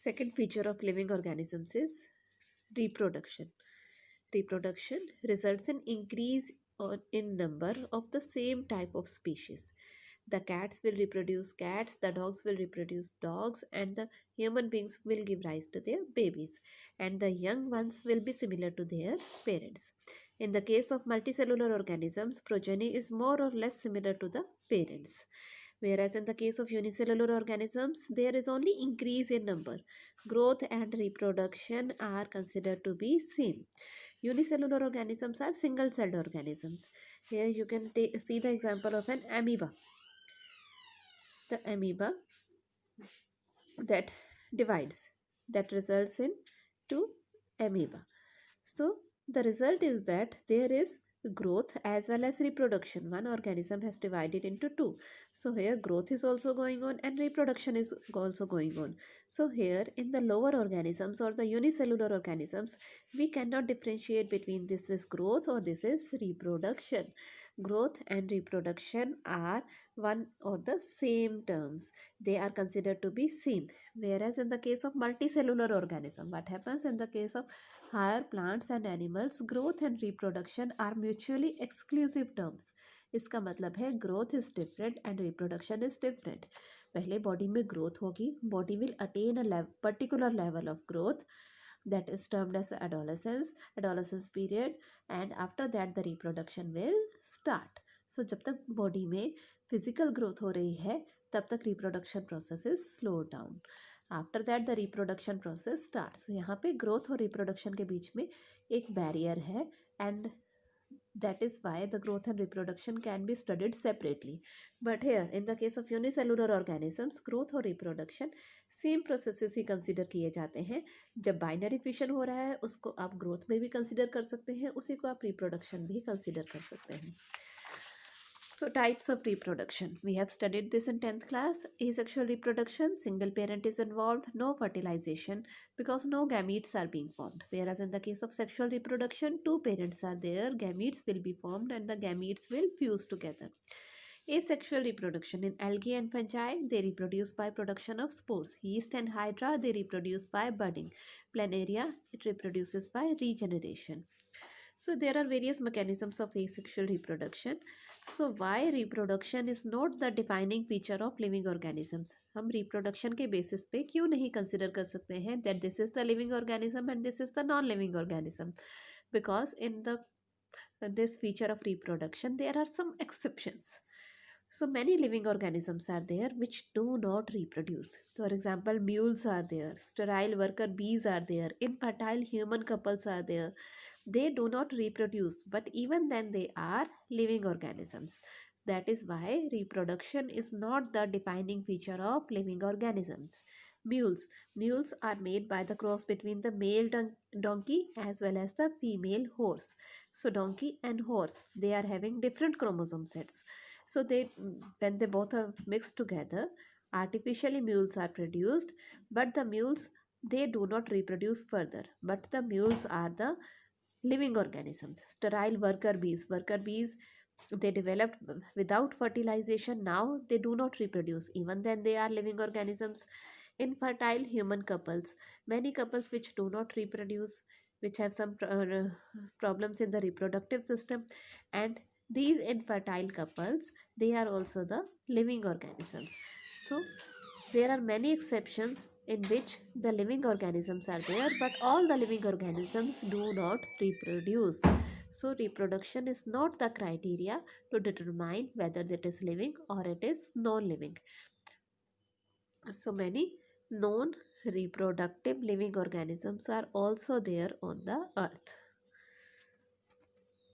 Second feature of living organisms is reproduction. Reproduction results in increase in number of the same type of species. The cats will reproduce cats, the dogs will reproduce dogs, and the human beings will give rise to their babies, and the young ones will be similar to their parents. In the case of multicellular organisms, progeny is more or less similar to the parents. Whereas in the case of unicellular organisms, there is only increase in number. Growth and reproduction are considered to be same. Unicellular organisms are single-celled organisms. Here you can see the example of an amoeba. The amoeba that divides, that results in two amoeba. So the result is that there is growth as well as reproduction. One organism has divided into two. So here growth is also going on and reproduction is also going on. So here in the lower organisms or the unicellular organisms, we cannot differentiate between this is growth or this is reproduction. Growth and reproduction are one or the same terms. They are considered to be same. Whereas in the case of multicellular organism, what happens in the case of higher plants and animals, growth and reproduction are mutually exclusive terms. इसका मतलब है growth is different and reproduction is different. पहले body में growth होगी, body will attain a particular level of growth that is termed as adolescence period, and after that the reproduction will start. So जब तक body में physical growth हो रही है, तब तक reproduction process is slowed down. After that the reproduction process starts. यहाँ पे ग्रोथ और रिप्रोडक्शन के बीच में एक बैरियर है, and that is why the growth and reproduction can be studied separately. But here in the case of unicellular organisms, growth और reproduction same processes ही consider किए जाते हैं. जब binary fission हो रहा है, उसको आप growth में भी consider कर सकते हैं, उसी को आप reproduction भी consider कर सकते हैं. So types of reproduction. We have studied this in 10th class. Asexual reproduction, single parent is involved, no fertilization because no gametes are being formed. Whereas in the case of sexual reproduction, two parents are there, gametes will be formed and the gametes will fuse together. Asexual reproduction in algae and fungi, they reproduce by production of spores. Yeast and hydra, they reproduce by budding. Planaria, it reproduces by regeneration. So there are various mechanisms of asexual reproduction. So why reproduction is not the defining feature of living organisms? हम reproduction के basis पे क्यों नहीं consider कर सकते हैं that this is the living organism and this is the non-living organism? Because in this feature of reproduction there are some exceptions. So many living organisms are there which do not reproduce. For example, mules are there, sterile worker bees are there, infertile human couples are there. They do not reproduce, but even then they are living organisms. That is why reproduction is not the defining feature of living organisms. Mules are made by the cross between the male donkey as well as the female horse. So donkey and horse, they are having different chromosome sets. So when they both are mixed together, artificially mules are produced, but the mules, they do not reproduce further. But the mules are the living organisms. Sterile worker bees, they developed without fertilization. Now they do not reproduce, even then they are living organisms. Infertile human couples, many couples which do not reproduce, which have some problems in the reproductive system, and these infertile couples, they are also the living organisms. So there are many exceptions in which the living organisms are there, but all the living organisms do not reproduce. So reproduction is not the criteria to determine whether it is living or it is non-living. So many non-reproductive living organisms are also there on the earth.